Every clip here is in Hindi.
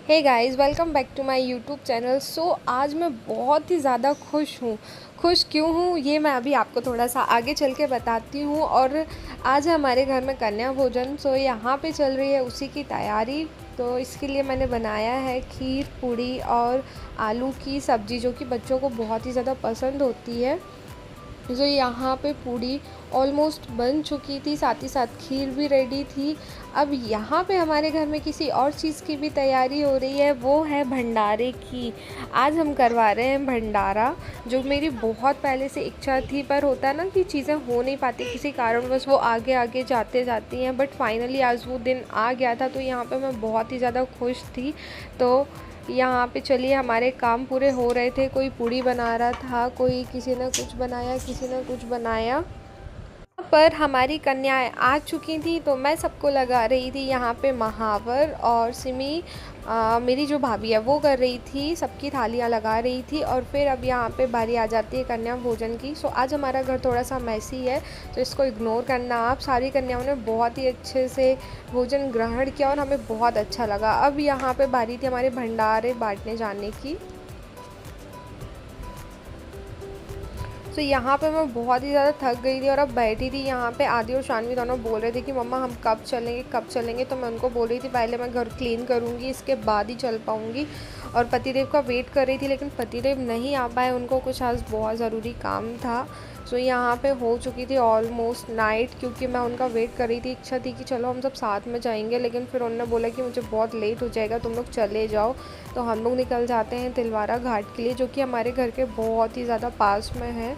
Hey guys, welcome back to my YouTube channel. आज मैं बहुत ही ज़्यादा खुश हूँ। खुश क्यों हूँ ये मैं अभी आपको थोड़ा सा आगे चल के बताती हूँ। और आज हमारे घर में कन्या भोजन यहाँ पे चल रही है, उसी की तैयारी। तो इसके लिए मैंने बनाया है खीर पूड़ी और आलू की सब्ज़ी, जो कि बच्चों को बहुत ही ज़्यादा पसंद होती है। यहाँ पे पूड़ी ऑलमोस्ट बन चुकी थी, साथ ही साथ खीर भी रेडी थी। अब यहाँ पे हमारे घर में किसी और चीज़ की भी तैयारी हो रही है, वो है भंडारे की। आज हम करवा रहे हैं भंडारा, जो मेरी बहुत पहले से इच्छा थी, पर होता है ना कि चीज़ें हो नहीं पाती किसी कारणवश, वो आगे आगे जाते जाती हैं। बट फाइनली आज वो दिन आ गया था, तो यहाँ पे मैं बहुत ही ज़्यादा खुश थी। तो यहाँ पे चलिए, हमारे काम पूरे हो रहे थे। कोई पूड़ी बना रहा था, कोई किसी ने कुछ बनाया, किसी ने कुछ बनाया। पर हमारी कन्याएं आ चुकी थी, तो मैं सबको लगा रही थी यहाँ पे महावर। और सिमी मेरी जो भाभी है वो कर रही थी, सबकी थालियाँ लगा रही थी। और फिर अब यहाँ पे बारी आ जाती है कन्या भोजन की। आज हमारा घर थोड़ा सा मैसी है, तो इसको इग्नोर करना आप। सारी कन्याओं ने बहुत ही अच्छे से भोजन ग्रहण किया और हमें बहुत अच्छा लगा। अब यहाँ पे बारी थी हमारे भंडारे बांटने जाने की। तो यहाँ पे मैं बहुत ही ज़्यादा थक गई थी और अब बैठी थी यहाँ पे। आदि और शानवी दोनों बोल रहे थे कि मम्मा हम कब चलेंगे कब चलेंगे। तो मैं उनको बोल रही थी पहले मैं घर क्लीन करूँगी, इसके बाद ही चल पाऊँगी। और पतिदेव का वेट कर रही थी, लेकिन पतिदेव नहीं आ पाए, उनको कुछ आज बहुत ज़रूरी काम था। यहाँ पे हो चुकी थी ऑलमोस्ट नाइट, क्योंकि मैं उनका वेट कर रही थी। इच्छा थी कि चलो हम सब साथ में जाएंगे, लेकिन फिर उन्होंने बोला कि मुझे बहुत लेट हो जाएगा, तुम लोग चले जाओ। तो हम लोग निकल जाते हैं तिलवारा घाट के लिए, जो कि हमारे घर के बहुत ही ज़्यादा पास में है।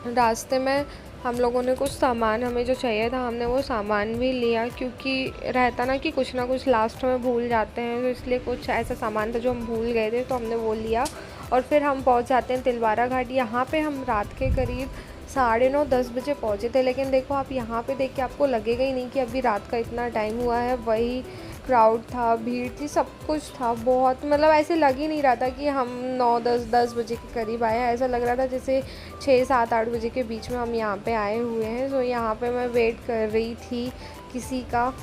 रास्ते में हम लोगों ने कुछ सामान, हमें जो चाहिए था हमने वो सामान भी लिया, क्योंकि रहता ना कि कुछ ना कुछ लास्ट में भूल जाते हैं। तो इसलिए कुछ ऐसा सामान था जो हम भूल गए थे, तो हमने वो लिया। और फिर हम पहुंच जाते हैं तिलवारा घाट। यहाँ पे हम रात के करीब 9:30-10 बजे पहुँचे थे। लेकिन देखो आप यहाँ पे देख के आपको लगेगा ही नहीं कि अभी रात का इतना टाइम हुआ है। वही क्राउड था, भीड़ थी, सब कुछ था बहुत। मतलब ऐसे लग ही नहीं रहा था कि हम 9-10 बजे के करीब आए हैं। ऐसा लग रहा था जैसे 6-7-8 बजे के बीच में हम यहाँ पे आए हुए हैं। यहाँ पे मैं वेट कर रही थी किसी का,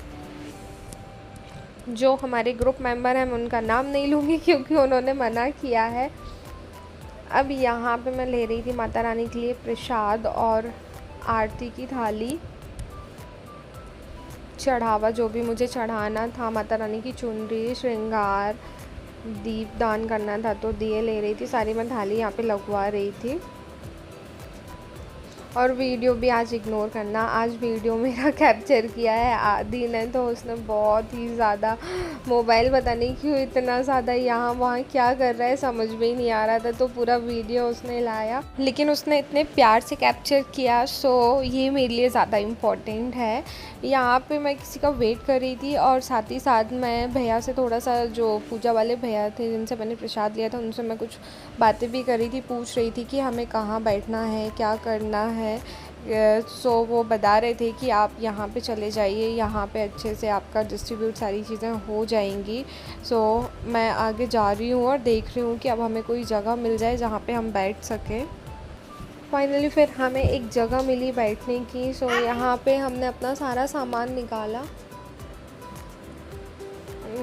जो हमारे ग्रुप मेंबर हैं। मैं उनका नाम नहीं लूँगी क्योंकि उन्होंने मना किया है। अब यहाँ पे मैं ले रही थी माता रानी के लिए प्रसाद और आरती की थाली, चढ़ावा जो भी मुझे चढ़ाना था, माता रानी की चुनरी, श्रृंगार, दीप दान करना था, तो दिए ले रही थी। सारी मैं थाली यहाँ पे लगवा रही थी। और वीडियो भी आज इग्नोर करना, आज वीडियो मेरा कैप्चर किया है आदि ने, तो उसने बहुत ही ज़्यादा मोबाइल, पता नहीं क्यों इतना ज़्यादा यहाँ वहाँ क्या कर रहा है समझ में ही नहीं आ रहा था, तो पूरा वीडियो उसने लाया। लेकिन उसने इतने प्यार से कैप्चर किया, ये मेरे लिए ज़्यादा इम्पोर्टेंट है। यहाँ पे मैं किसी का वेट कर रही थी, और साथ ही साथ मैं भैया से थोड़ा सा, जो पूजा वाले भैया थे जिनसे मैंने प्रसाद लिया था, उनसे मैं कुछ बातें भी कर रही थी, पूछ रही थी कि हमें कहाँ बैठना है, क्या करना है। वो बता रहे थे कि आप यहाँ पे चले जाइए, यहाँ पे अच्छे से आपका डिस्ट्रीब्यूट सारी चीज़ें हो जाएंगी। मैं आगे जा रही हूँ और देख रही हूँ कि अब हमें कोई जगह मिल जाए जहाँ पे हम बैठ सकें। फाइनली फिर हमें एक जगह मिली बैठने की। यहाँ पे हमने अपना सारा सामान निकाला।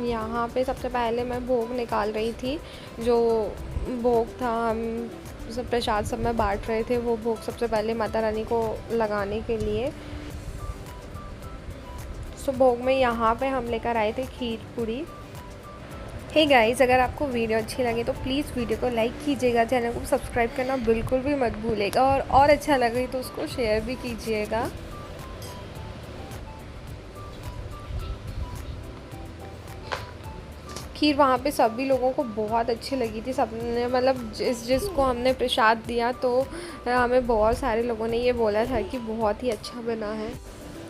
यहाँ पे सबसे पहले मैं भोग निकाल रही थी। जो भोग था, हम सब प्रसाद सब में बांट रहे थे, वो भोग सबसे पहले माता रानी को लगाने के लिए। भोग में यहाँ पे हम लेकर आए थे खीर पूड़ी। हे गाइस, अगर आपको वीडियो अच्छी लगे तो प्लीज़ वीडियो को लाइक कीजिएगा, चैनल को सब्सक्राइब करना बिल्कुल भी मत भूलिएगा, और अच्छा लगे तो उसको शेयर भी कीजिएगा। खीर वहाँ पे सभी लोगों को बहुत अच्छी लगी थी। सबने, मतलब जिसको हमने प्रसाद दिया, तो हमें बहुत सारे लोगों ने ये बोला था कि बहुत ही अच्छा बना है।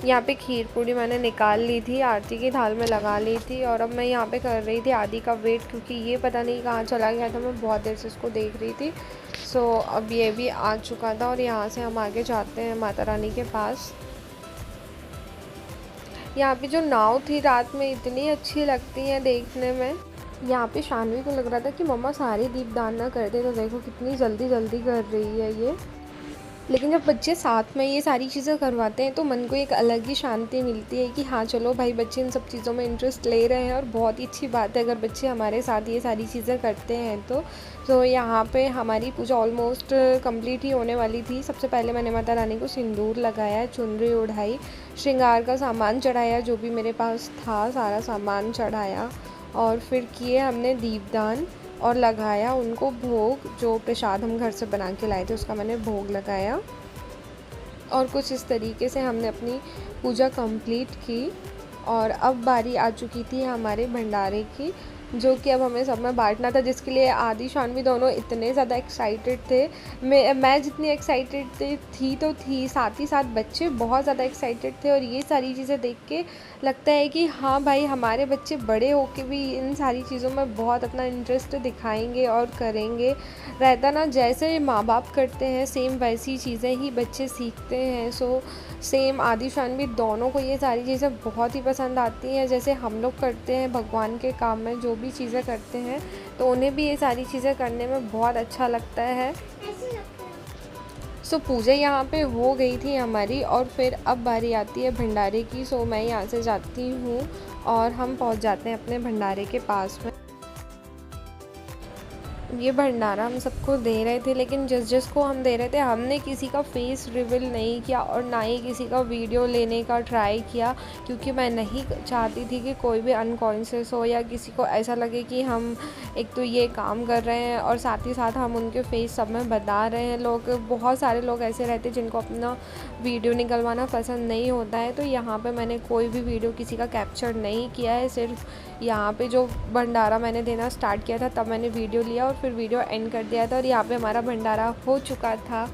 यहाँ पे खीर पूड़ी मैंने निकाल ली थी, आरती की थाल में लगा ली थी। और अब मैं यहाँ पे कर रही थी आदि का वेट, क्योंकि ये पता नहीं कहाँ चला गया था। मैं बहुत देर से इसको देख रही थी। अब ये भी आ चुका था, और यहाँ से हम आगे जाते हैं माता रानी के पास। यहाँ पे जो नाव थी रात में इतनी अच्छी लगती हैं देखने में। यहाँ पे शानवी को लग रहा था कि मम्मा सारे दीप दान ना कर दे, तो देखो कितनी जल्दी जल्दी कर रही है ये। लेकिन जब बच्चे साथ में ये सारी चीज़ें करवाते हैं तो मन को एक अलग ही शांति मिलती है कि हाँ चलो भाई, बच्चे इन सब चीज़ों में इंटरेस्ट ले रहे हैं और बहुत ही अच्छी बात है अगर बच्चे हमारे साथ ये सारी चीज़ें करते हैं तो यहाँ पे हमारी पूजा ऑलमोस्ट कंप्लीट ही होने वाली थी। सबसे पहले मैंने माता रानी को सिंदूर लगाया, चुनरी ओढ़ाई, श्रृंगार का सामान चढ़ाया, जो भी मेरे पास था सारा सामान चढ़ाया, और फिर किए हमने दीपदान और लगाया उनको भोग। जो प्रसाद हम घर से बना के लाए थे उसका मैंने भोग लगाया, और कुछ इस तरीके से हमने अपनी पूजा कंप्लीट की। और अब बारी आ चुकी थी हमारे भंडारे की, जो कि अब हमें सब में बांटना था, जिसके लिए आदि शानवी दोनों इतने ज़्यादा एक्साइटेड थे। मैं जितनी एक्साइटेड थी तो थी, साथ ही साथ बच्चे बहुत ज़्यादा एक्साइटेड थे। और ये सारी चीज़ें देख के लगता है कि हाँ भाई, हमारे बच्चे बड़े होके भी इन सारी चीज़ों में बहुत अपना इंटरेस्ट दिखाएंगे और करेंगे। रहता ना जैसे माँ बाप करते हैं सेम वैसी चीज़ें ही बच्चे सीखते हैं। सो सेम आदि शानवी दोनों को ये सारी चीज़ें बहुत ही पसंद आती हैं। जैसे हम लोग करते हैं भगवान के काम में जो भी चीज़ें करते हैं, तो उन्हें भी ये सारी चीज़ें करने में बहुत अच्छा लगता है। सो पूजा यहाँ पे हो गई थी हमारी, और फिर अब बारी आती है भंडारे की। सो मैं यहाँ से जाती हूँ और हम पहुँच जाते हैं अपने भंडारे के पास में। ये भंडारा हम सबको दे रहे थे, लेकिन जिसको हम दे रहे थे हमने किसी का फेस रिवील नहीं किया और ना ही किसी का वीडियो लेने का ट्राई किया, क्योंकि मैं नहीं चाहती थी कि कोई भी अनकॉन्शियस हो या किसी को ऐसा लगे कि हम एक तो ये काम कर रहे हैं और साथ ही साथ हम उनके फेस सब में बता रहे हैं। बहुत सारे लोग ऐसे रहते हैं जिनको अपना वीडियो निकलवाना पसंद नहीं होता है। तो यहाँ पे मैंने कोई भी वीडियो किसी का कैप्चर नहीं किया है। सिर्फ यहाँ पे जो भंडारा मैंने देना स्टार्ट किया था तब मैंने वीडियो लिया और फिर वीडियो एंड कर दिया था, और यहाँ पे हमारा भंडारा हो चुका था।